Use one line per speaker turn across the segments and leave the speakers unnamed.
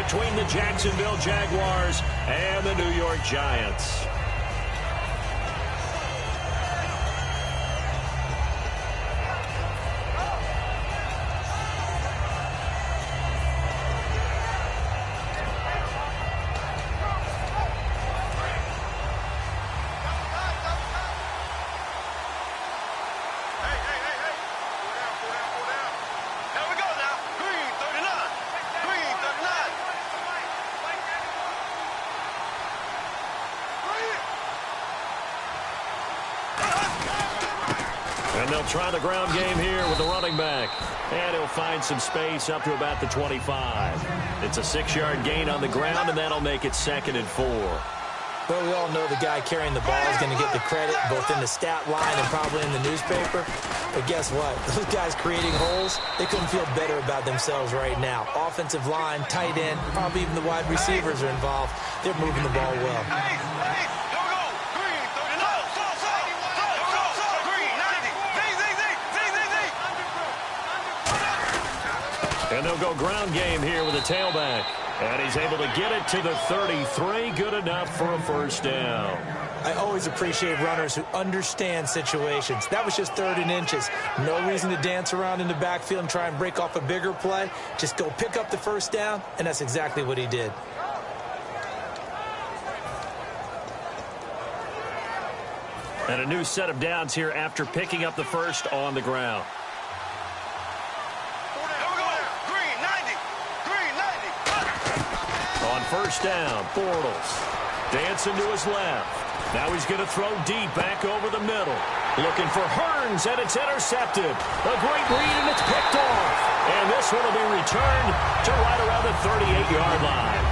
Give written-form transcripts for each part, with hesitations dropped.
between the Jacksonville Jaguars and the New York Giants. And they'll try the ground game here with the running back. And he'll find some space up to about the 25. It's a 6-yard gain on the ground, and that'll make it 2nd and 4.
Well, we all know the guy carrying the ball is going to get the credit, both in the stat line and probably in the newspaper. But guess what? Those guys creating holes, they couldn't feel better about themselves right now. Offensive line, tight end, probably even the wide receivers are involved. They're moving the ball well.
And they'll go ground game here with a tailback. And he's able to get it to the 33. Good enough for a first down.
I always appreciate runners who understand situations. That was just 3rd and inches. No reason to dance around in the backfield and try and break off a bigger play. Just go pick up the first down, and that's exactly what he did.
And a new set of downs here after picking up the first on the ground. On first down, Bortles. Dancing to his left. Now he's going to throw deep back over the middle. Looking for Hearns, and it's intercepted. A great read, and it's picked off. And this one will be returned to right around the 38-yard line.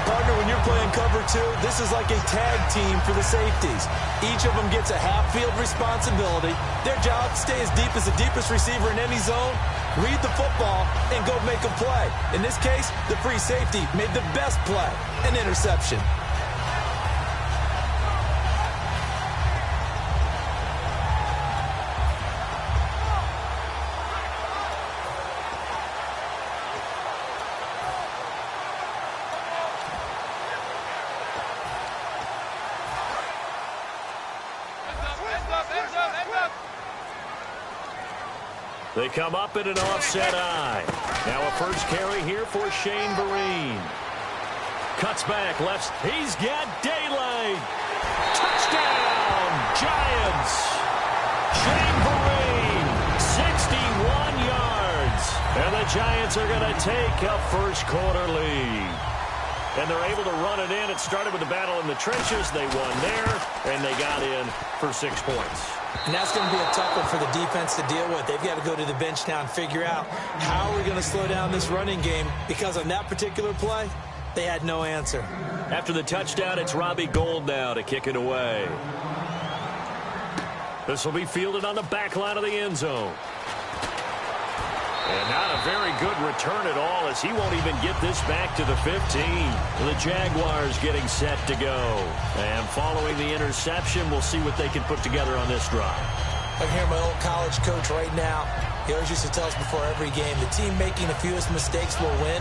Partner, when you're playing cover 2, this is like a tag team for the safeties. Each of them gets a half-field responsibility. Their job, stay as deep as the deepest receiver in any zone, read the football, and go make a play. In this case, the free safety made the best play, an interception.
They come up in an offset eye. Now a first carry here for Shane Vereen. Cuts back, left. He's got daylight. Touchdown, Giants. Shane Vereen, 61 yards. And the Giants are going to take a first-quarter lead. And they're able to run it in. It started with the battle in the trenches. They won there, and they got in for 6 points.
And that's going to be a tough one for the defense to deal with. They've got to go to the bench now and figure out how are we going to slow down this running game, because on that particular play, they had no answer.
After the touchdown, it's Robbie Gould now to kick it away. This will be fielded on the back line of the end zone. And not a very good return at all, as he won't even get this back to the 15. The Jaguars getting set to go. And following the interception, we'll see what they can put together on this drive.
I hear my old college coach right now. He always used to tell us before every game, the team making the fewest mistakes will win.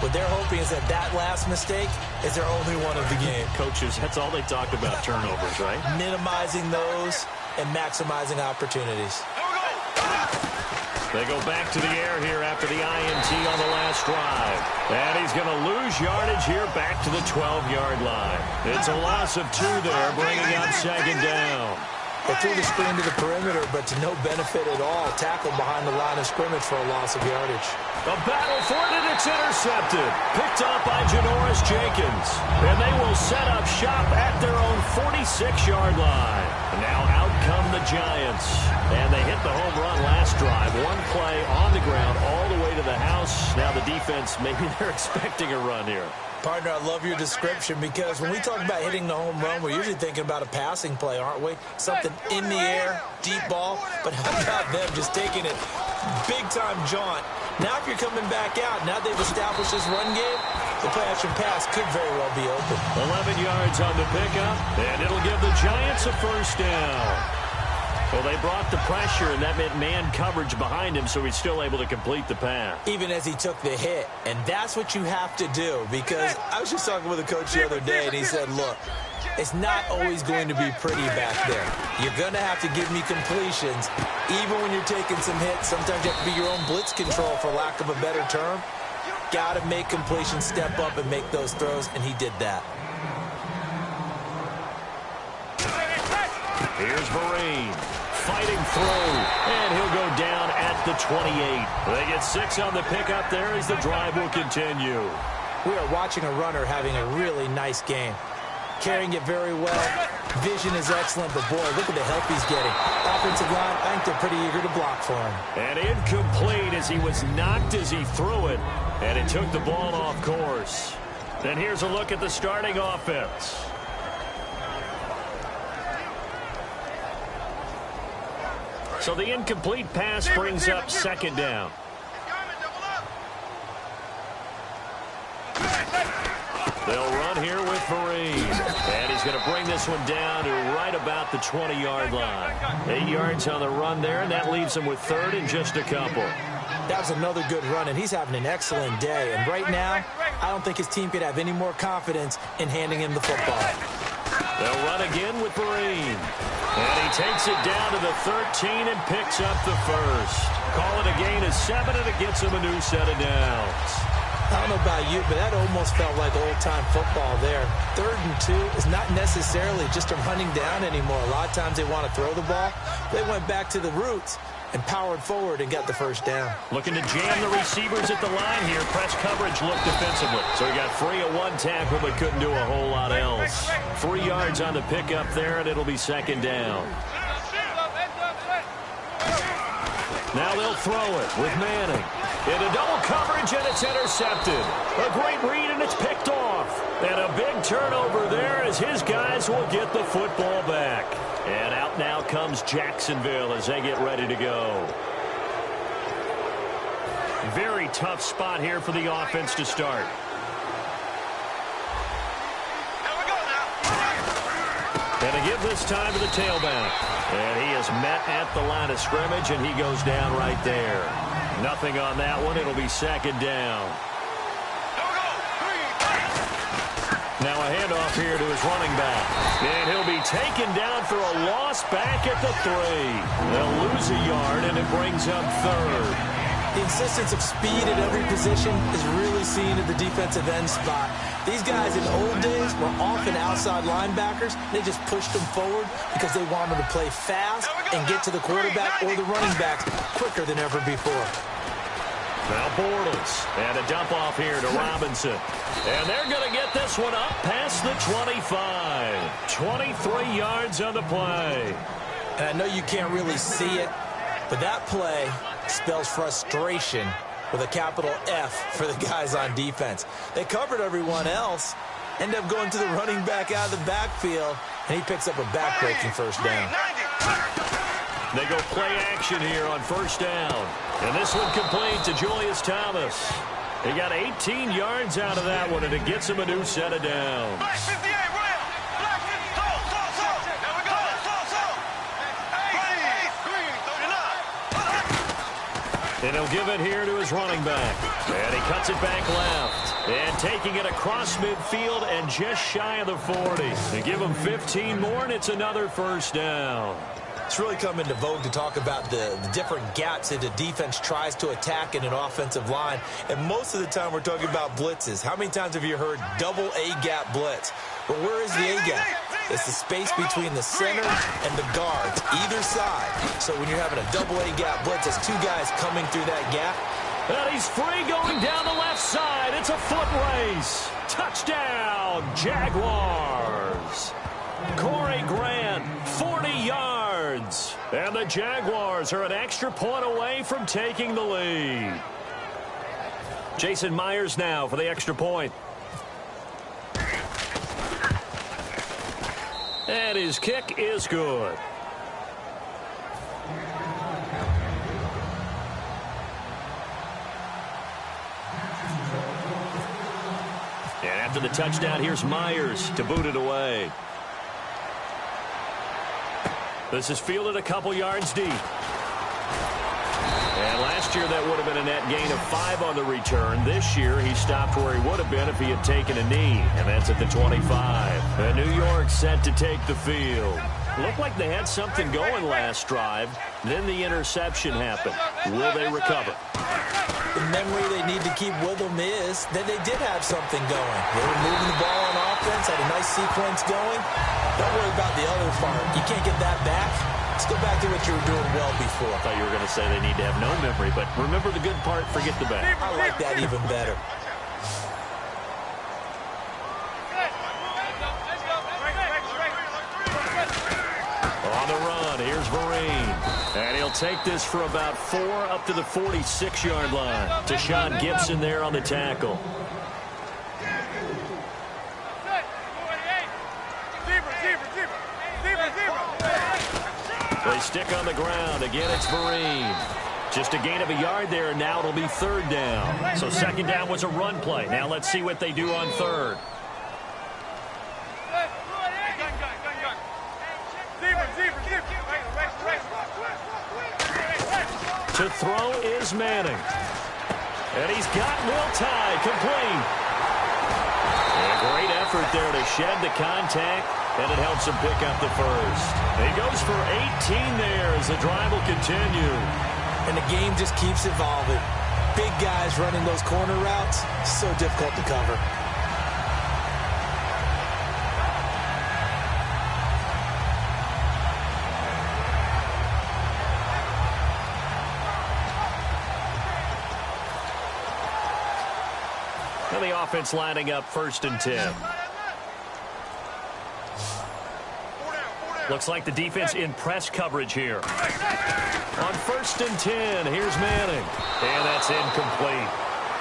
What they're hoping is that that last mistake is their only one of the game.
Coaches, that's all they talk about, turnovers, right?
Minimizing those and maximizing opportunities.
They go back to the air here after the INT on the last drive. And he's going to lose yardage here back to the 12-yard line. It's a loss of 2 there, bringing up 2nd down.
They threw the screen to the perimeter, but to no benefit at all. Tackled behind the line of scrimmage for a loss of yardage.
A battle for it, and it's intercepted. Picked off by Janoris Jenkins. And they will set up shop at their own 46-yard line. And now out come the Giants. And they hit the home run last drive. One play on the ground all the way to the house. Now the defense, maybe they're expecting a run here.
Partner, I love your description, because when we talk about hitting the home run, we're usually thinking about a passing play, aren't we? Something in the air, deep ball. But how about them just taking it big-time jaunt? Now if you're coming back out, now they've established this run game, the play-action pass could very well be open.
11 yards on the pickup, and it'll give the Giants a first down. Well, they brought the pressure, and that meant man coverage behind him, so he's still able to complete the pass.
Even as he took the hit, and that's what you have to do, because I was just talking with a coach the other day, and he said, look, it's not always going to be pretty back there. You're going to have to give me completions, even when you're taking some hits. Sometimes you have to be your own blitz control, for lack of a better term. Got to make completions, step up, and make those throws, and he did that.
Here's Vereen fighting through, and he'll go down at the 28. They get 6 on the pickup there as the drive will continue.
We are watching a runner having a really nice game. Carrying it very well. Vision is excellent, but boy, look at the help he's getting. Offensive line, I think they're pretty eager to block for him.
And incomplete as he was knocked as he threw it, and it took the ball off course. Then here's a look at the starting offense. So the incomplete pass brings up second down. They'll run here with Vereen. And he's going to bring this one down to right about the 20-yard line. 8 yards on the run there, and that leaves him with third and just a couple.
That was another good run, and he's having an excellent day. And right now, I don't think his team could have any more confidence in handing him the football.
They'll run again with Vereen. And he takes it down to the 13 and picks up the first. Call it a gain of 7, and it gets him a new set of downs.
I don't know about you, but that almost felt like old-time football there. 3rd and 2 is not necessarily just a running down anymore. A lot of times they want to throw the ball. They went back to the roots and powered forward and got the first down.
Looking to jam the receivers at the line here. Press coverage looked defensively. So he got free of one tackle but couldn't do a whole lot else. 3 yards on the pickup there, and it'll be second down. Now they'll throw it with Manning. Into double coverage, and it's intercepted. A great read, and it's picked off. And a big turnover there as his guys will get the football back. And out now comes Jacksonville as they get ready to go. Very tough spot here for the offense to start. And to give this time to the tailback. And he is met at the line of scrimmage, and he goes down right there. Nothing on that one. It'll be second down. Now a handoff here to his running back. And he'll be taken down for a loss back at the 3. They'll lose a yard, and it brings up third.
The insistence of speed at every position is really seen at the defensive end spot. These guys in old days were often outside linebackers. They just pushed them forward because they wanted to play fast and get to the quarterback or the running backs quicker than ever before.
Now Bortles, and a dump off here to Robinson. And they're going to get this one up past the 25. 23 yards on the play.
And I know you can't really see it, but that play spells frustration with a capital F for the guys on defense. They covered everyone else, end up going to the running back out of the backfield, and he picks up a back-breaking first down.
They go play action here on first down. And this one complete to Julius Thomas. He got 18 yards out of that one, and it gets him a new set of downs. And he'll give it here to his running back. And he cuts it back left. And taking it across midfield and just shy of the 40. They give him 15 more, and it's another first down.
It's really come into vogue to talk about the different gaps that the defense tries to attack in an offensive line. And most of the time we're talking about blitzes. How many times have you heard double A-gap blitz? Well, where is the A-gap? It's the space between the center and the guards, either side. So when you're having a double A-gap blitz, it's 2 guys coming through that gap.
And he's free going down the left side. It's a foot race. Touchdown, Jaguars. Corey Grant, 40 yards. And the Jaguars are an extra point away from taking the lead. Jason Myers now for the extra point. And his kick is good. And after the touchdown, here's Myers to boot it away. This is fielded a couple yards deep. And last year that would have been a net gain of 5 on the return. This year he stopped where he would have been if he had taken a knee, and that's at the 25. And New York set to take the field. Looked like they had something going last drive. Then the interception happened. Will they recover?
The memory they need to keep with them is that they did have something going. They were moving the ball on offense, had a nice sequence going. Don't worry about the other part. You can't get that back. Let's go back to what you were doing well before.
I thought you were going to say they need to have no memory, but remember the good part, forget the bad.
I like that even better.
On the run, here's Vereen. And he'll take this for about 4 up to the 46-yard line. Deshaun Gibson there on the tackle. They stick on the ground. Again, it's Vereen. Just a gain of a yard there, and now it'll be 3rd down. So 2nd down was a run play. Now let's see what they do on 3rd. To throw is Manning. And he's got Will Tye complete. And a great effort there to shed the contact, and it helps him pick up the first. He goes for 18 there as the drive will continue.
And the game just keeps evolving. Big guys running those corner routes, so difficult to cover.
And the offense lining up 1st and 10. Looks like the defense in press coverage here. On 1st and 10, here's Manning. And that's incomplete.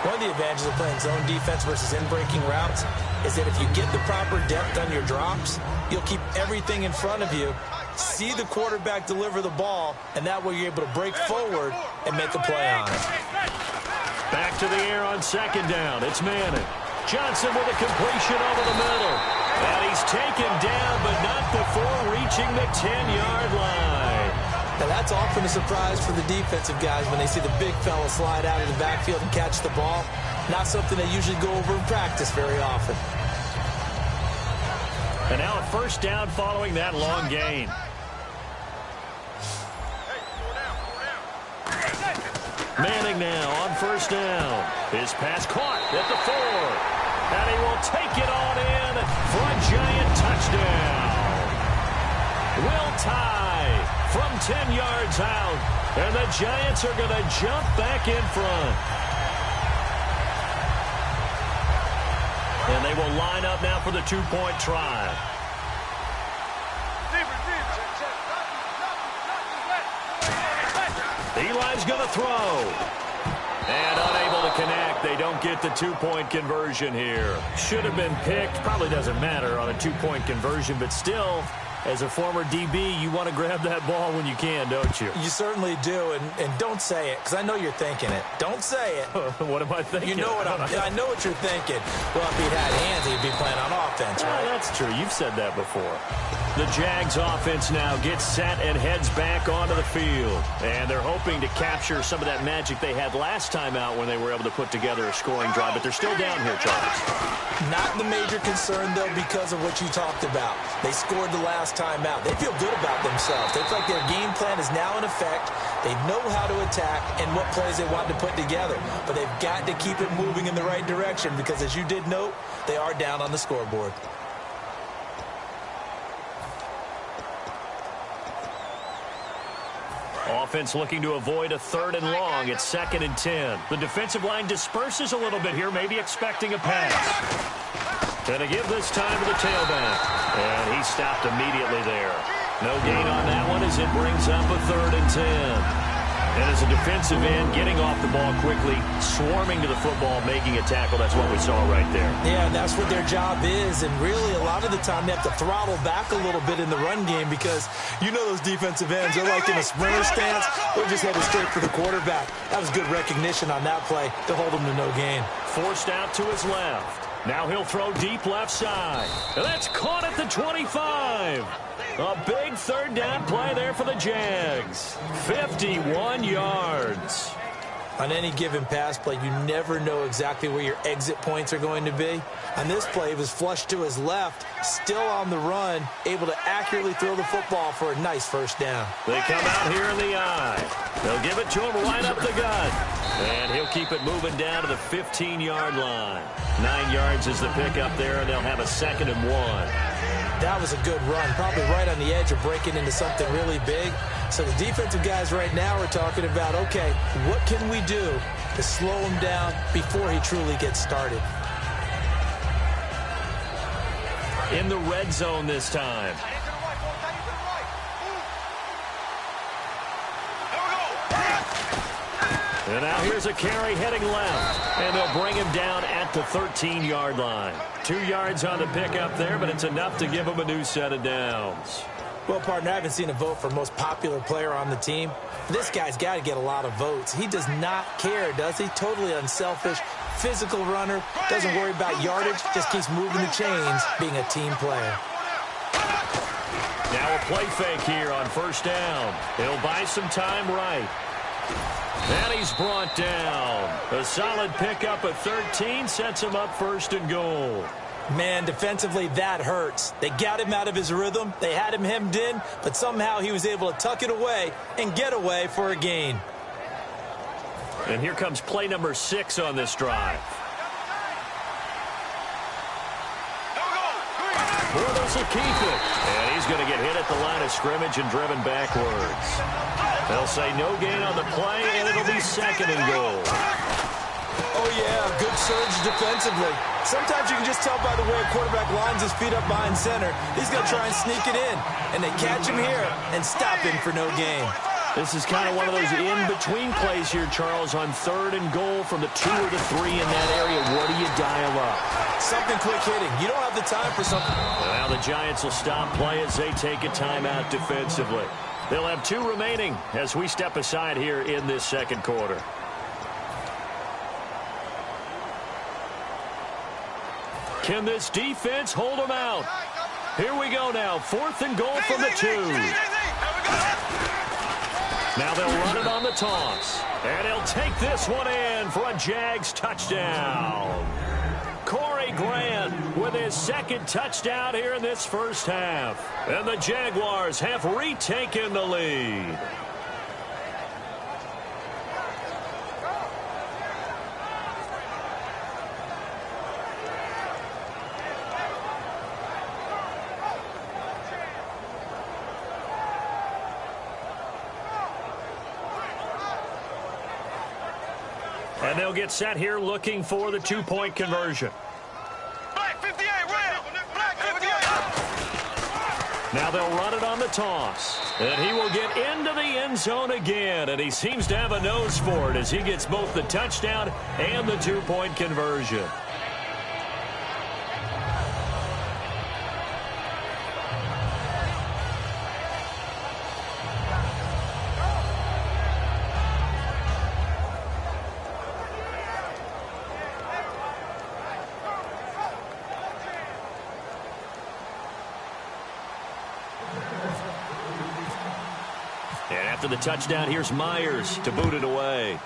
One of the advantages of playing zone defense versus in-breaking routes is that if you get the proper depth on your drops, you'll keep everything in front of you, see the quarterback deliver the ball, and that way you're able to break forward and make a play on it.
Back to the air on 2nd down. It's Manning. Johnson with a completion over the middle. And he's taken down, but not before reaching the 10-yard line.
Now, that's often a surprise for the defensive guys when they see the big fella slide out of the backfield and catch the ball. Not something they usually go over in practice very often.
And now a 1st down following that long gain. Manning now on 1st down. His pass caught at the 4. And he will take it on in for a giant touchdown. Will Tye from 10 yards out. And the Giants are going to jump back in front. And they will line up now for the 2-point try. Eli's going to throw. And unable to connect. They don't get the 2-point conversion here. Should have been picked. Probably doesn't matter on a 2-point conversion, but still, as a former DB, you want to grab that ball when you can, don't you?
You certainly do, and don't say it, because I know you're thinking it. Don't say it.
What am I thinking?
You know what I know what you're thinking. Well, if he'd had hands, he'd be playing on offense, right?
That's true. You've said that before. The Jags offense now gets set and heads back onto the field. And they're hoping to capture some of that magic they had last time out when they were able to put together a scoring drive. But they're still down here, Charles.
Not the major concern, though, because of what you talked about. They scored the last time out. They feel good about themselves. They feel like their game plan is now in effect. They know how to attack and what plays they want to put together. But they've got to keep it moving in the right direction because, as you did note, they are down on the scoreboard.
Offense looking to avoid a 3rd and long. It's 2nd and 10. The defensive line disperses a little bit here, maybe expecting a pass. And to give this time to the tailback. And he stopped immediately there. No gain on that one as it brings up a 3rd and 10. And as a defensive end, getting off the ball quickly, swarming to the football, making a tackle. That's what we saw right there.
Yeah, that's what their job is. And really, a lot of the time, they have to throttle back a little bit in the run game because you know those defensive ends, they're like in a sprinter stance. They're just headed straight for the quarterback. That was good recognition on that play to hold them to no gain.
Forced out to his left. Now he'll throw deep left side. And that's caught at the 25. A big third down play there for the Jags. 51 yards.
On any given pass play, you never know exactly where your exit points are going to be. On this play, it was flushed to his left, still on the run, able to accurately throw the football for a nice first down.
They come out here in the eye. They'll give it to him right up the gut. And he'll keep it moving down to the 15-yard line. 9 yards is the pickup there, and they'll have a 2nd and 1.
That was a good run, probably right on the edge of breaking into something really big. So the defensive guys right now are talking about, okay, what can we do to slow him down before he truly gets started?
In the red zone this time. And now here's a carry heading left. And they'll bring him down at the 13-yard line. 2 yards on the pickup there, but it's enough to give him a new set of downs.
Well, partner, I haven't seen a vote for most popular player on the team. This guy's got to get a lot of votes. He does not care, does he? Totally unselfish, physical runner, doesn't worry about yardage, just keeps moving the chains, being a team player.
Now a play fake here on first down. He'll buy some time right. And he's brought down. A solid pickup at 13 sets him up 1st and goal.
Man, defensively, that hurts. They got him out of his rhythm. They had him hemmed in, but somehow he was able to tuck it away and get away for a gain.
And here comes play number 6 on this drive. Bortles will keep it. And he's going to get hit at the line of scrimmage and driven backwards. They'll say no gain on the play, and it'll be 2nd and goal.
Oh, yeah, good surge defensively. Sometimes you can just tell by the way a quarterback lines his feet up behind center. He's going to try and sneak it in, and they catch him here and stop him for no gain.
This is kind of one of those in-between plays here, Charles, on 3rd and goal from the 2 or the 3 in that area. What do you dial up?
Something quick hitting. You don't have the time for something.
Now the Giants will stop play as they take a timeout defensively. They'll have 2 remaining as we step aside here in this 2nd quarter. Can this defense hold them out? Here we go now. 4th and goal from the 2. Now they'll run it on the toss. And he'll take this one in for a Jags touchdown. Corey Grant with his 2nd touchdown here in this first half. And the Jaguars have retaken the lead. And they'll get set here looking for the 2-point conversion. Now they'll run it on the toss. And he will get into the end zone again. And he seems to have a nose for it as he gets both the touchdown and the 2-point conversion. And after the touchdown, here's Myers to boot it away.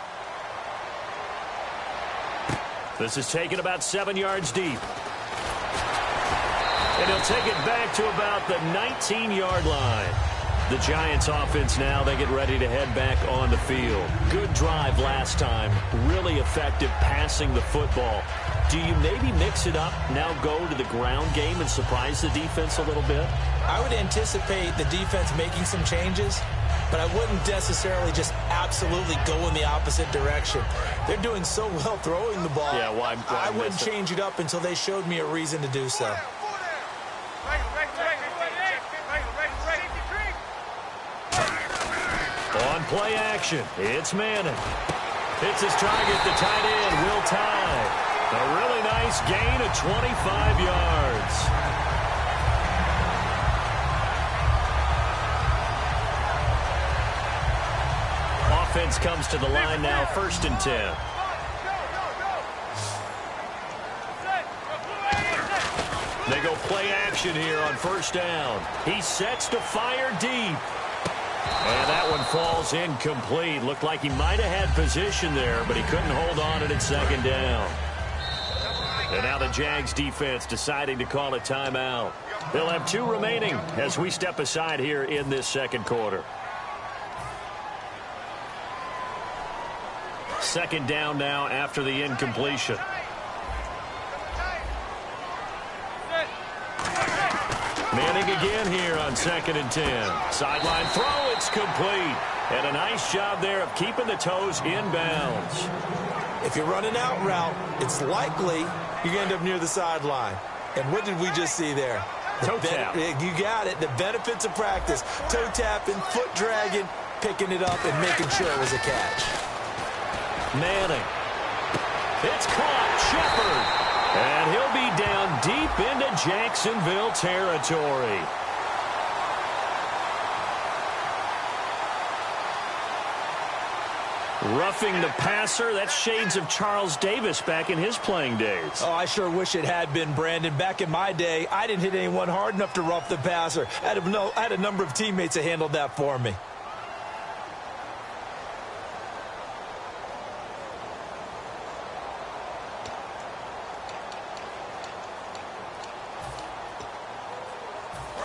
This is taken about 7 yards deep. And he'll take it back to about the 19-yard line. The Giants offense now, they get ready to head back on the field. Good drive last time. Really effective passing the football. Do you maybe mix it up, now go to the ground game and surprise the defense a little bit?
I would anticipate the defense making some changes, but I wouldn't necessarily just absolutely go in the opposite direction. They're doing so well throwing the ball.
Yeah, why
I wouldn't change it up until they showed me a reason to do so.
On play action, it's Manning. Hits his target, the tight end, Will Tye. A really nice gain of 25 yards. Offense comes to the line now, 1st and 10. They go play action here on first down. He sets to fire deep. And that one falls incomplete. Looked like he might have had position there, but he couldn't hold on at second down. And now the Jags defense deciding to call a timeout. They'll have 2 remaining as we step aside here in this second quarter. Second down now after the incompletion. Manning again here on 2nd and 10. Sideline throw, it's complete. And a nice job there of keeping the toes in bounds.
If you're running out route, it's likely you're going to end up near the sideline. And what did we just see there?
Toe tap.
You got it. The benefits of practice. Toe tapping, foot dragging, picking it up, and making sure it was a catch.
Manning. It's caught. Shepard. And he'll be down deep into Jacksonville territory. Roughing the passer, that's shades of Charles Davis back in his playing days.
Oh, I sure wish it had been, Brandon. Back in my day, I didn't hit anyone hard enough to rough the passer. I had a number of teammates that handled that for me.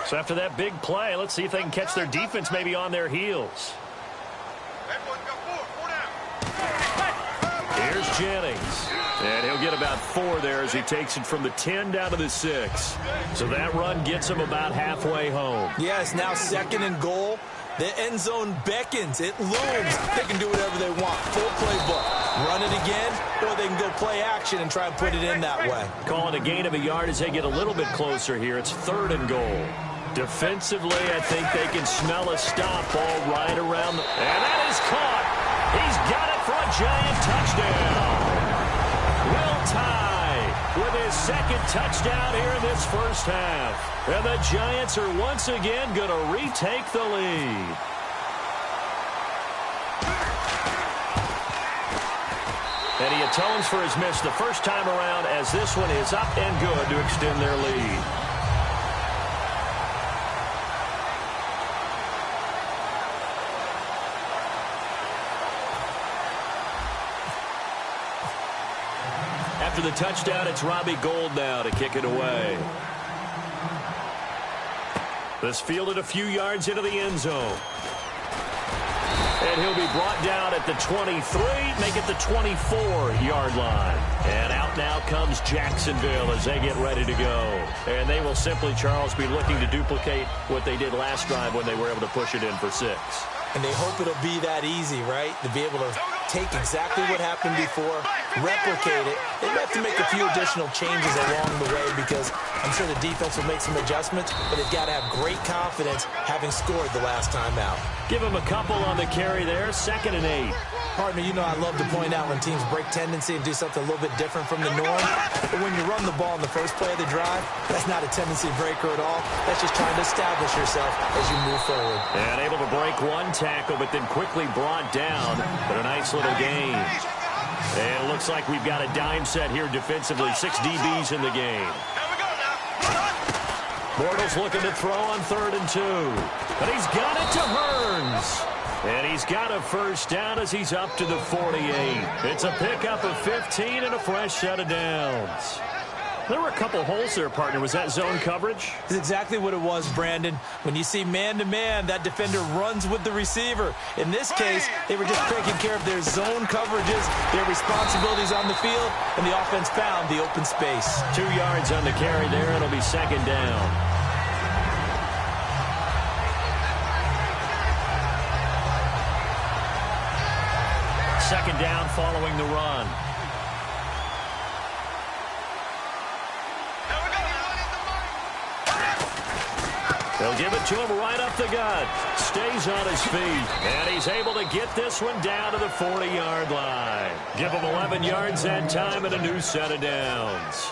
So after that big play, let's see if they can catch their defense maybe on their heels. Here's Jennings. And he'll get about 4 there as he takes it from the 10 down to the 6. So that run gets him about halfway home.
Yes, now 2nd and goal. The end zone beckons. It looms. They can do whatever they want. Full playbook. Run it again, or they can go play action and try and put it in that way.
Calling a gain of a yard as they get a little bit closer here. It's 3rd and goal. Defensively, I think they can smell a stop ball right around. And that is caught. He's got it for a giant touchdown. Will Tye with his 2nd touchdown here in this first half. And the Giants are once again going to retake the lead. And he atones for his miss the first time around as this one is up and good to extend their lead. After the touchdown, it's Robbie Gould now to kick it away. This fielded a few yards into the end zone. And he'll be brought down at the 23, make it the 24-yard line. And out now comes Jacksonville as they get ready to go. And they will simply, Charles, be looking to duplicate what they did last drive when they were able to push it in for 6.
And they hope it'll be that easy, right? To be able to take exactly what happened before, replicate it. They may have to make a few additional changes along the way because I'm sure the defense will make some adjustments, but they've got to have great confidence having scored the last time out.
Give them a couple on the carry there, 2nd and 8.
Partner, you know I love to point out when teams break tendency and do something a little bit different from the norm. But when you run the ball in the first play of the drive, that's not a tendency breaker at all. That's just trying to establish yourself as you move forward.
And able to break one tackle, but then quickly brought down. But a nice little gain. And it looks like we've got a dime set here defensively. 6 DBs in the game. Bortles looking to throw on 3rd and 2. But he's got it to Hearns. And he's got a first down as he's up to the 48. It's a pickup of 15 and a fresh set of downs. There were a couple holes there, partner. Was that zone coverage?
That's exactly what it was, Brandon. When you see man-to-man, that defender runs with the receiver. In this case, they were just taking care of their zone coverages, their responsibilities on the field, and the offense found the open space.
2 yards on the carry there. It'll be 2nd down. Second down following the run. They'll give it to him right up the gut. Stays on his feet. And he's able to get this one down to the 40-yard line. Give him 11 yards that time and a new set of downs.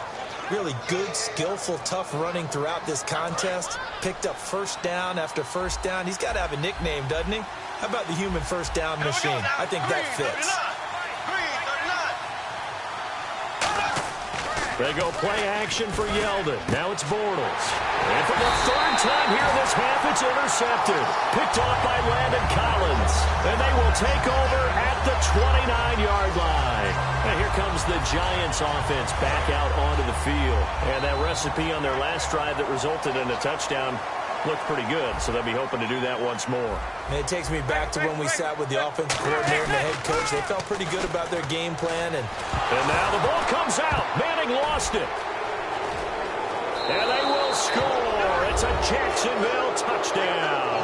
Really good, skillful, tough running throughout this contest. Picked up first down after first down. He's got to have a nickname, doesn't he? How about the human first down machine? I think that fits.
They go play action for Yeldon. Now it's Bortles. And for the third time here in this half, it's intercepted. Picked off by Landon Collins. And they will take over at the 29-yard line. And here comes the Giants offense back out onto the field. And that recipe on their last drive that resulted in a touchdown looked pretty good, so they'll be hoping to do that once more.
And it takes me back to when we sat with the offensive coordinator and the head coach. They felt pretty good about their game plan. And
now the ball comes out. Manning lost it. And they will score. It's a Jacksonville touchdown.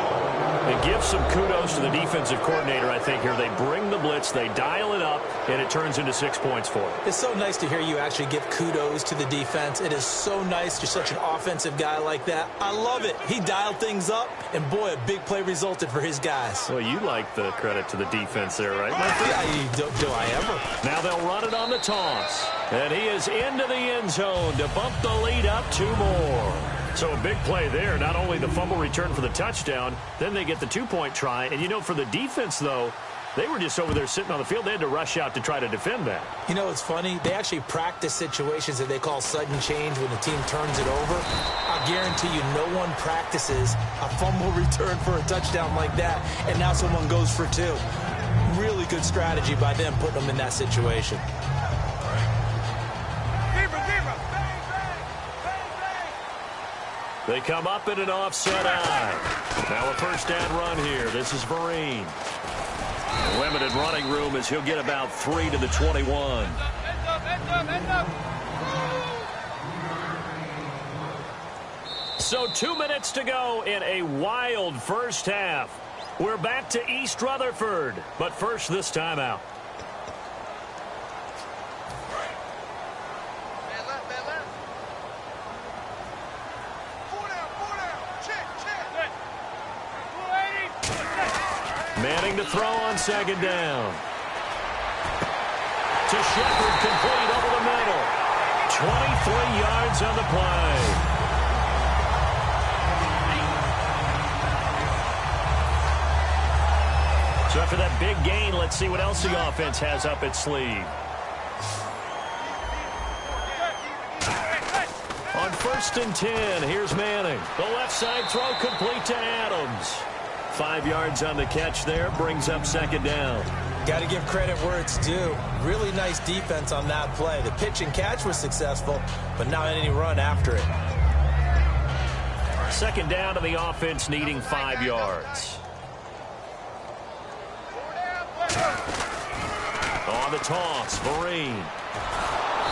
And give some kudos to the defensive coordinator, I think, here. They bring the blitz, they dial it up, and it turns into 6 points for them.
It's so nice to hear you actually give kudos to the defense. It is so nice. You're such an offensive guy like that. I love it. He dialed things up, and boy, a big play resulted for his guys.
Well, you like the credit to the defense there, right, my friend?
Yeah, do I ever?
Now they'll run it on the toss. And he is into the end zone to bump the lead up 2 more. So a big play there. Not only the fumble return for the touchdown, then they get the 2-point try. And, you know, for the defense, though, they were just over there sitting on the field. They had to rush out to try to defend that.
You know, it's funny. They actually practice situations that they call sudden change when the team turns it over. I guarantee you no one practices a fumble return for a touchdown like that, and now someone goes for 2. Really good strategy by them putting them in that situation.
They come up in an offset eye. Now a first down run here. This is Vereen. Limited running room as he'll get about 3 to the 21. So 2 minutes to go in a wild first half. We're back to East Rutherford, but first this timeout. Manning to throw on second down. To Shepard, complete over the middle. 23 yards on the play. So after that big gain, let's see what else the offense has up its sleeve. On 1st and 10, here's Manning. The left side throw complete to Adams. 5 yards on the catch there, brings up second down.
Got to give credit where it's due. Really nice defense on that play. The pitch and catch was successful, but not any run after it.
Second down to the offense, needing 5 yards. On the toss, Vereen.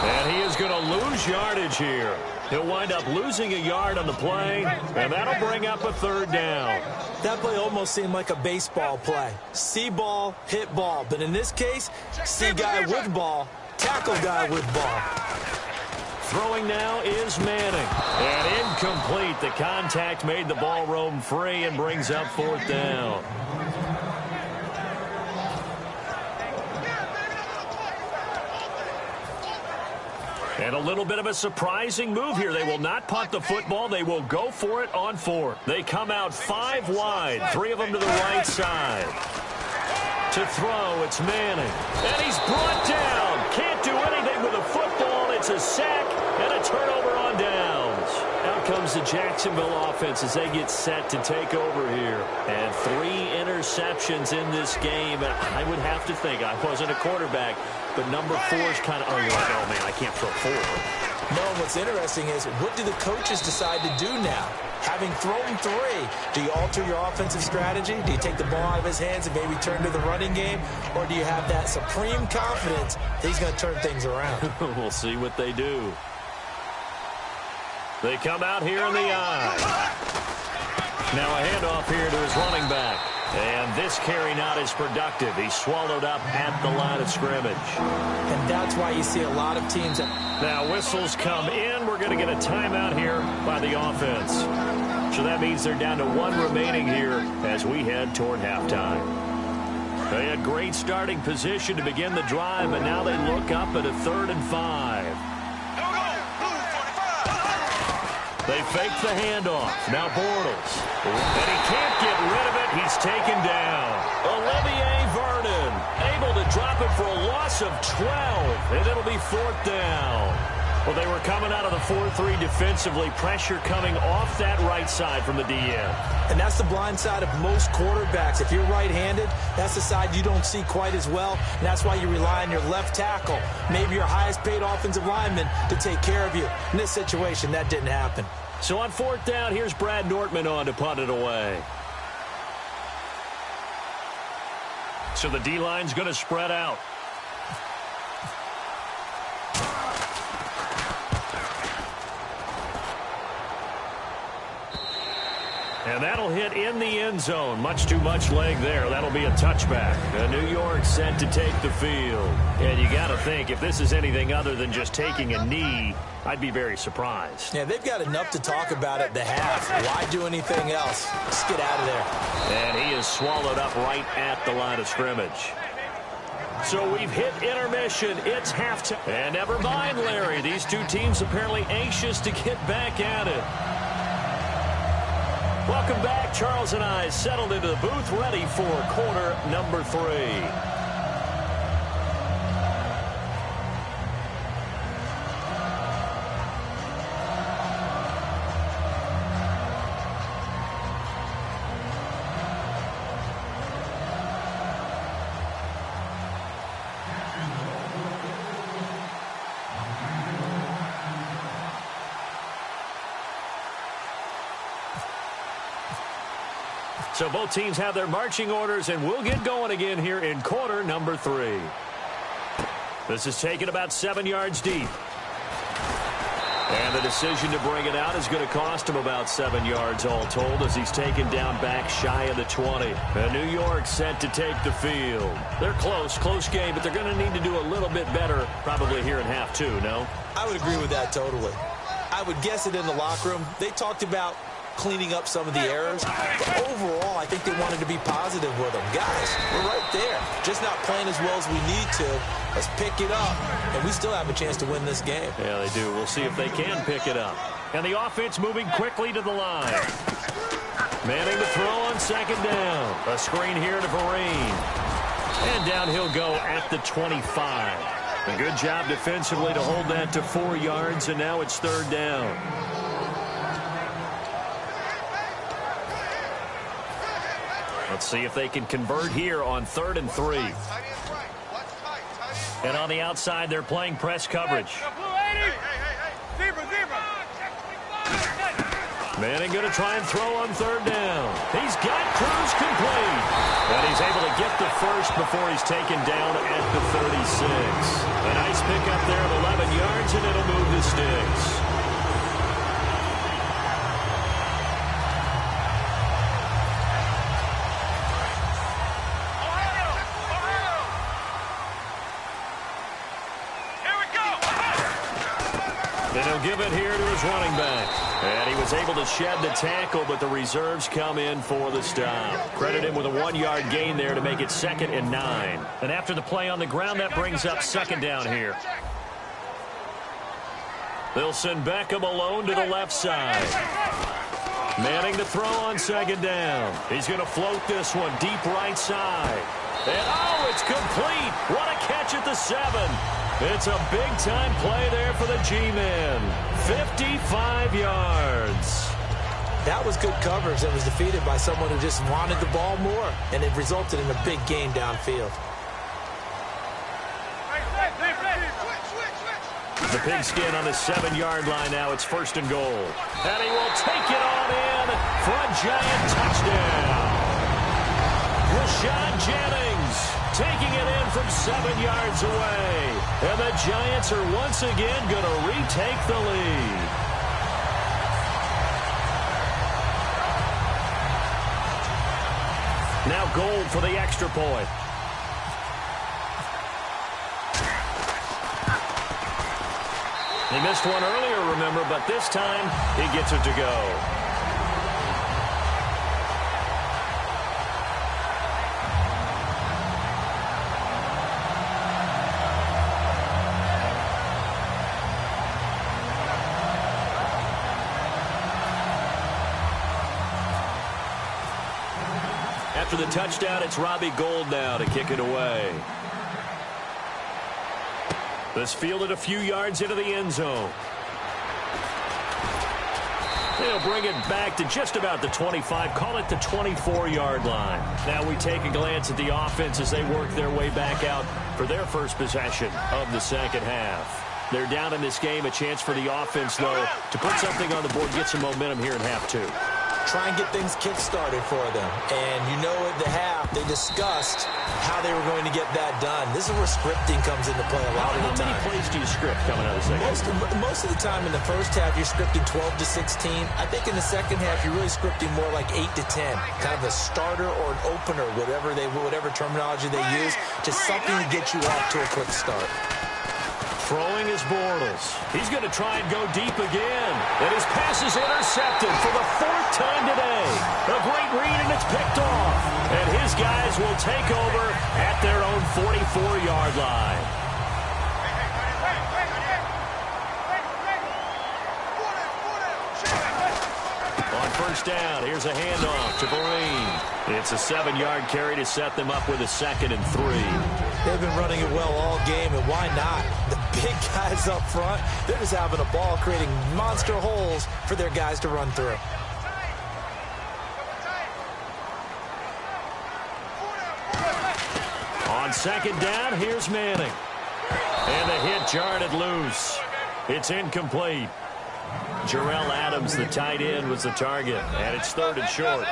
And he is going to lose yardage here. He'll wind up losing a yard on the play, and that'll bring up a third down.
That play almost seemed like a baseball play. See ball, hit ball. But in this case, see guy with ball, tackle guy with ball.
Throwing now is Manning. And incomplete. The contact made the ball roam free and brings up 4th down. And a little bit of a surprising move here. They will not punt the football. They will go for it on 4th. They come out 5 wide, 3 of them to the right side. To throw, it's Manning. And he's brought down. Can't do anything with the football. It's a sack and a turnover on downs. Out comes the Jacksonville offense as they get set to take over here. And 3 interceptions in this game. And I would have to think, I wasn't a quarterback, but number 4 is kind of, oh, you're like, oh, man, I can't throw 4.
No, what's interesting is, what do the coaches decide to do now? Having thrown 3, do you alter your offensive strategy? Do you take the ball out of his hands and maybe turn to the running game? Or do you have that supreme confidence that he's going to turn things around?
We'll see what they do. They come out here in the eye. Now a handoff here to his running back. And this carry not as productive. He's swallowed up at the line of scrimmage.
And that's why you see a lot of teams.
Now whistles come in. We're going to get a timeout here by the offense. So that means they're down to 1 remaining here as we head toward halftime. They had great starting position to begin the drive, but now they look up at a 3rd and 5. They fake the handoff. Now Bortles. And he can't get rid of it. He's taken down. Olivier Vernon able to drop it for a loss of 12. And it'll be 4th down. Well, they were coming out of the 4-3 defensively. Pressure coming off that right side from the DN.
And that's the blind side of most quarterbacks. If you're right-handed, that's the side you don't see quite as well. And that's why you rely on your left tackle, maybe your highest-paid offensive lineman, to take care of you. In this situation, that didn't happen.
So on 4th down, here's Brad Nortman on to punt it away. So the D-line's going to spread out. And that'll hit in the end zone. Much too much leg there. That'll be a touchback. New York set to take the field. And you got to think, if this is anything other than just taking a knee, I'd be very surprised.
Yeah, they've got enough to talk about at the half. Why do anything else? Just get out of there.
And he is swallowed up right at the line of scrimmage. So we've hit intermission. It's halftime. And never mind, Larry. These two teams apparently anxious to get back at it. Welcome back. Charles and I settled into the booth, ready for quarter number 3. So both teams have their marching orders, and we'll get going again here in quarter number 3. This is taken about 7 yards deep. And the decision to bring it out is going to cost him about 7 yards all told, as he's taken down back shy of the 20. And New York set to take the field. They're close game, but they're going to need to do a little bit better probably here in half 2, no?
I would agree with that totally. I would guess it in the locker room. They talked about cleaning up some of the errors, but overall, I think they wanted to be positive with them. Guys, we're right there. Just not playing as well as we need to. Let's pick it up, and we still have a chance to win this game.
Yeah, they do. We'll see if they can pick it up. And the offense moving quickly to the line. Manning to throw on 2nd down. A screen here to Vereen. And down he'll go at the 25. A good job defensively to hold that to 4 yards, and now it's 3rd down. Let's see if they can convert here on 3rd and 3. And on the outside, they're playing press coverage. Manning going to try and throw on 3rd down. He's got Cruz complete. And he's able to get the first before he's taken down at the 36. A nice pickup there of 11 yards, and it'll move the sticks. And he'll give it here to his running back. And he was able to shed the tackle, but the reserves come in for the stop. Credit him with a 1-yard gain there to make it 2nd and 9. And after the play on the ground, that brings up 2nd down here. They'll send Beckham alone to the left side. Manning to throw on 2nd down. He's going to float this one deep right side. And, oh, it's complete. What a catch at the 7. It's a big-time play there for the G-men. 55 yards.
That was good coverage that was defeated by someone who just wanted the ball more, and it resulted in a big gain downfield.
The pigskin on the 7-yard line now. It's 1st and goal. And he will take it on in for a Giant touchdown. Rashawn Jennings taking it in from 7 yards away. And the Giants are once again going to retake the lead. Now Gold for the extra point. He missed one earlier, remember, but this time he gets it to go. After the touchdown, it's Robbie Gould now to kick it away. This fielded a few yards into the end zone. They'll bring it back to just about the 25, call it the 24-yard line. Now we take a glance at the offense as they work their way back out for their first possession of the second half. They're down in this game, a chance for the offense, though, to put something on the board, get some momentum here in half two.
Try and get things kick-started for them. And you know at the half, they discussed how they were going to get that done. This is where scripting comes into play a lot of the time.
How many plays do you script coming out of the second?
Most of the time in the first half, you're scripting 12 to 16. I think in the second half, you're really scripting more like 8 to 10. Kind of a starter or an opener, whatever terminology they use, just something to get you off to a quick start.
Throwing is Bortles. He's going to try and go deep again. And his pass is intercepted for the fourth time today. A great read, and it's picked off. And his guys will take over at their own 44-yard line. On first down, here's a handoff to Vereen. It's a 7-yard carry to set them up with a 2nd and 3.
They've been running it well all game, and why not? The big guys up front, they're just having a ball, creating monster holes for their guys to run through.
On second down, here's Manning. And the hit jarred it loose. It's incomplete. Jarrell Adams, the tight end, was the target, and it's 3rd and short.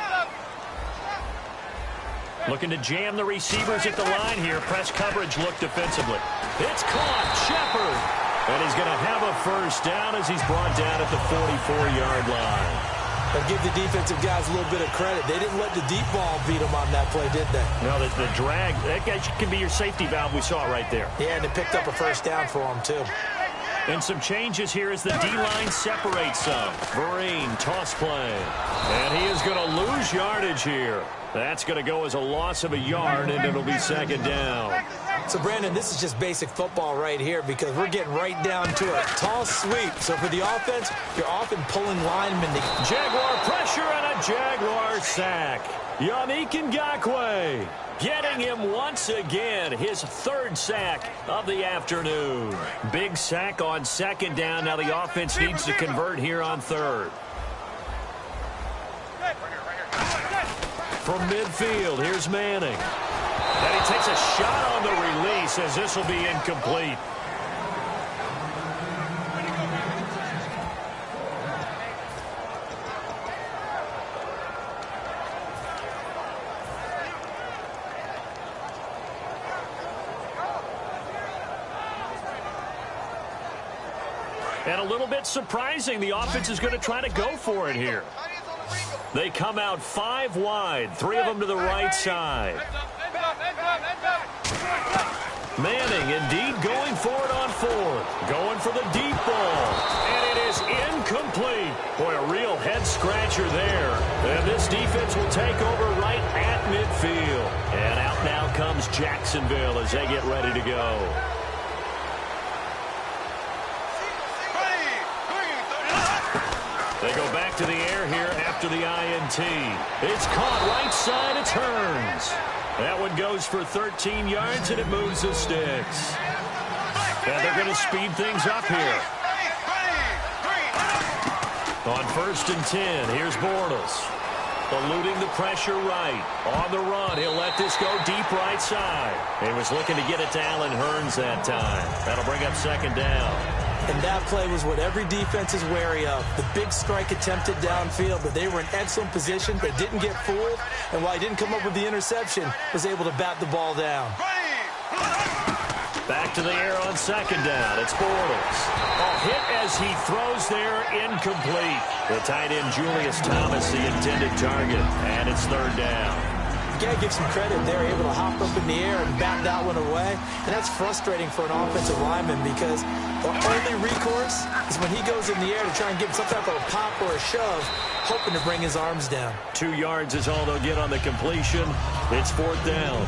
Looking to jam the receivers at the line here. Press coverage look defensively. It's caught. Shepard. And he's going to have a first down as he's brought down at the 44-yard line.
But give the defensive guys a little bit of credit. They didn't let the deep ball beat them on that play, did they?
No, the drag, that guy can be your safety valve. We saw it right there.
Yeah, and they picked up a first down for them, too.
And some changes here as the D-line separates some. Vereen, toss play. And he is going to lose yardage here. That's going to go as a loss of a yard, and it'll be 2nd down.
So, Brandon, this is just basic football right here because we're getting right down to a tall sweep. So, for the offense, you're often pulling linemen.
Jaguar pressure and a Jaguar sack. Yannick Ngakoue getting him once again, his 3rd sack of the afternoon. Big sack on 2nd down. Now the offense needs to convert here on 3rd. From midfield, here's Manning. And he takes a shot on the release as this will be incomplete. And a little bit surprising, the offense is going to try to go for it here. They come out 5 wide, 3 of them to the right side. Manning indeed going for it on 4th. Going for the deep ball. And it is incomplete. Boy, a real head-scratcher there. And this defense will take over right at midfield. And out now comes Jacksonville as they get ready to go. They go back to the air here after the INT. It's caught right side. It turns. That one goes for 13 yards, and it moves the sticks. And they're going to speed things up here. On 1st and 10, here's Bortles. Eluding the pressure right. On the run, he'll let this go deep right side. He was looking to get it to Allen Hurns that time. That'll bring up 2nd down.
And that play was what every defense is wary of. The big strike attempted downfield, but they were in excellent position. They didn't get fooled, and while he didn't come up with the interception, was able to bat the ball down.
Back to the air on 2nd down. It's Bortles. A hit as he throws there, incomplete. The tight end Julius Thomas, the intended target, and it's 3rd down.
You got to give some credit. They're able to hop up in the air and bat that one away. And that's frustrating for an offensive lineman because the only recourse is when he goes in the air to try and give some type of a pop or a shove, hoping to bring his arms down.
2 yards is all they'll get on the completion. It's 4th down.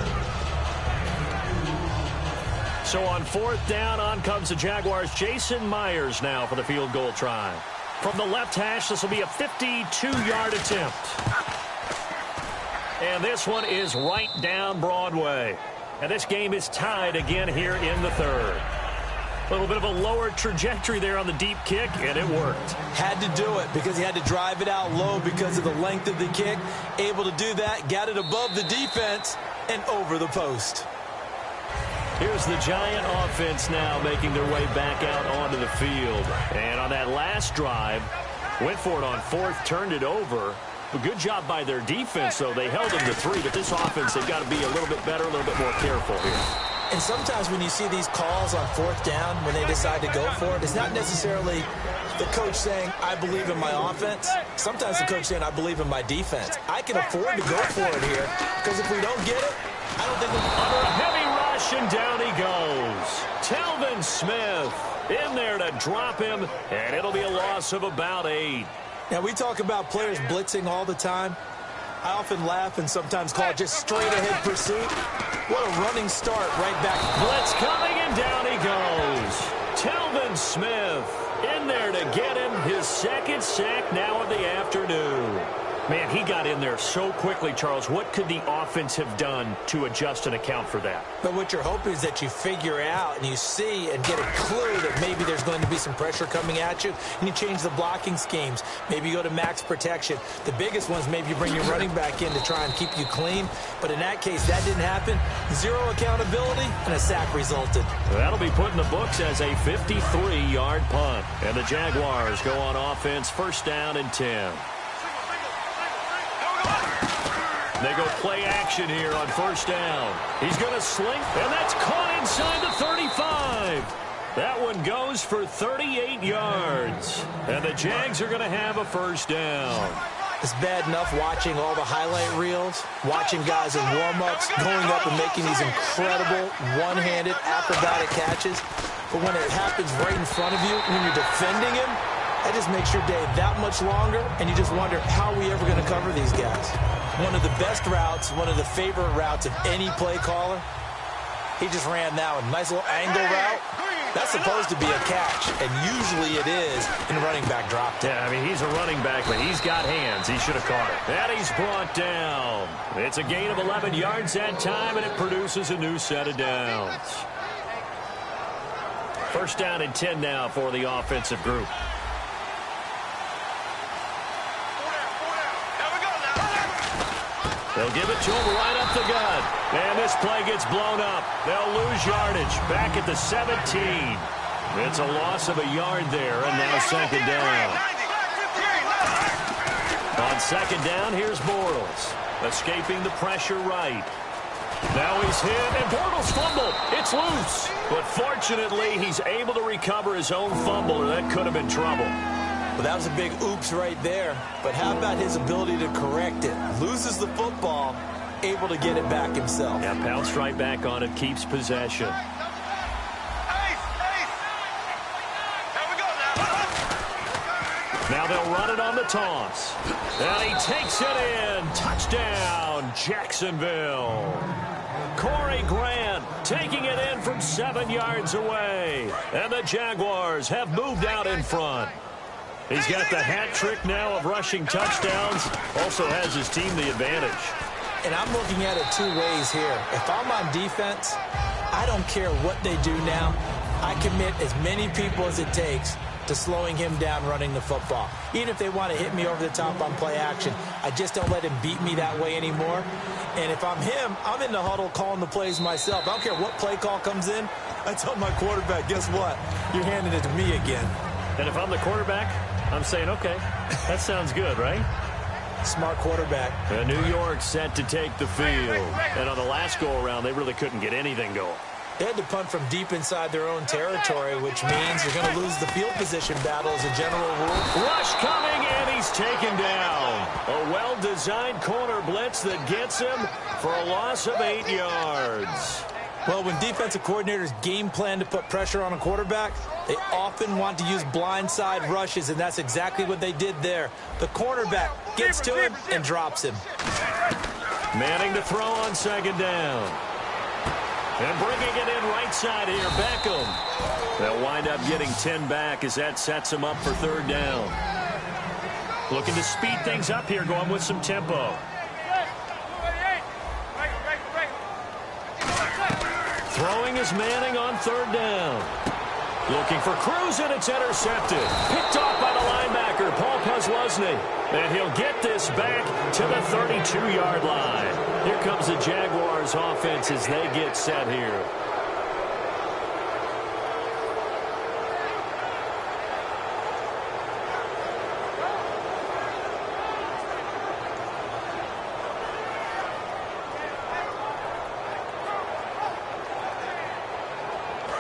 So on 4th down, on comes the Jaguars. Jason Myers now for the field goal try. From the left hash, this will be a 52-yard attempt. And this one is right down Broadway. And this game is tied again here in the 3rd. A little bit of a lower trajectory there on the deep kick, and it worked.
Had to do it because he had to drive it out low because of the length of the kick. Able to do that, got it above the defense and over the post.
Here's the Giant offense now making their way back out onto the field. And on that last drive, went for it on fourth, turned it over. A good job by their defense, though. They held them to 3, but this offense, they've got to be a little bit better, a little bit more careful here.
And sometimes when you see these calls on fourth down, when they decide to go for it, it's not necessarily the coach saying, I believe in my offense. Sometimes the coach saying, I believe in my defense. I can afford to go for it here because if we don't get it, I don't think we'll...
Under a heavy rush, and down he goes. Telvin Smith in there to drop him, and it'll be a loss of about 8.
Now, we talk about players blitzing all the time. I often laugh and sometimes call it just straight-ahead pursuit. What a running start right back.
Blitz coming, and down he goes. Telvin Smith in there to get him his second sack now of the afternoon. Man, he got in there so quickly, Charles. What could the offense have done to adjust and account for that?
But what you're hoping is that you figure out and you see and get a clue that maybe there's going to be some pressure coming at you, and you change the blocking schemes. Maybe you go to max protection. The biggest ones, maybe you bring your running back in to try and keep you clean. But in that case, that didn't happen. Zero accountability, and a sack resulted.
That'll be put in the books as a 53-yard punt. And the Jaguars go on offense, first down and 10. They go play action here on first down. He's going to sling, and that's caught inside the 35. That one goes for 38 yards. And the Jags are going to have a first down.
It's bad enough watching all the highlight reels, watching guys in warm-ups, going up and making these incredible one-handed acrobatic catches. But when it happens right in front of you, when you're defending him, that just makes your day that much longer, and you just wonder, how are we ever going to cover these guys? One of the best routes, one of the favorite routes of any play caller. He just ran that one. Nice little angle route. That's supposed to be a catch, and usually it is in running back drop.
Yeah, I mean, he's a running back, but he's got hands. He should have caught it. And he's brought down. It's a gain of 11 yards that time, and it produces a new set of downs. First down and 10 now for the offensive group. They'll give it to him right up the gut. And this play gets blown up. They'll lose yardage back at the 17. It's a loss of a yard there, and now second down. On second down, here's Bortles. Escaping the pressure right. Now he's hit, and Bortles fumbled. It's loose. But fortunately, he's able to recover his own fumble, or that could have been trouble.
Well, that was a big oops right there. But how about his ability to correct it? Loses the football, able to get it back himself.
Yeah, pounced right back on it, keeps possession. Now they'll run it on the toss. And he takes it in. Touchdown, Jacksonville. Corey Grant taking it in from 7 yards away. And the Jaguars have moved out in front. He's got the hat trick now of rushing touchdowns. Also has his team the advantage.
And I'm looking at it two ways here. If I'm on defense, I don't care what they do now. I commit as many people as it takes to slowing him down running the football. Even if they want to hit me over the top on play action, I just don't let him beat me that way anymore. And if I'm him, I'm in the huddle calling the plays myself. I don't care what play call comes in. I tell my quarterback, guess what? You're handing it to me again.
And if I'm the quarterback, I'm saying, okay, that sounds good, right?
Smart quarterback.
And New York set to take the field. And on the last go-around, they really couldn't get anything going.
They had to punt from deep inside their own territory, which means you're going to lose the field position battle as a general rule.
Rush coming, and he's taken down. A well-designed corner blitz that gets him for a loss of 8 yards.
Well, when defensive coordinators game plan to put pressure on a quarterback, they often want to use blindside rushes, and that's exactly what they did there. The cornerback gets to him and drops him.
Manning to throw on second down. And bringing it in right side here, Beckham. They'll wind up getting 10 back as that sets them up for third down. Looking to speed things up here, going with some tempo. Throwing is Manning on third down. Looking for Cruz, and it's intercepted. Picked off by the linebacker, Paul Posluszny. And he'll get this back to the 32-yard line. Here comes the Jaguars offense as they get set here.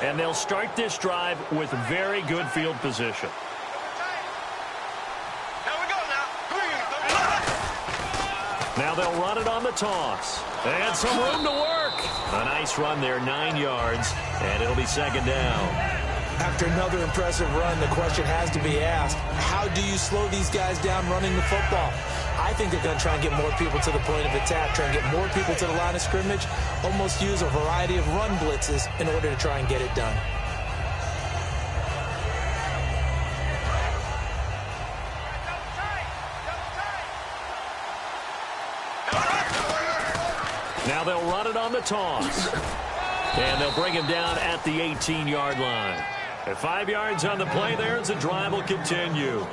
And they'll start this drive with very good field position. Now they'll run it on the toss. And some room to work. A nice run there, 9 yards, and it'll be second down.
After another impressive run, the question has to be asked, how do you slow these guys down running the football? I think they're going to try and get more people to the point of attack, try and get more people to the line of scrimmage, almost use a variety of run blitzes in order to try and get it done.
Now they'll run it on the toss. And they'll bring him down at the 18-yard line. At 5 yards on the play there as the drive will continue.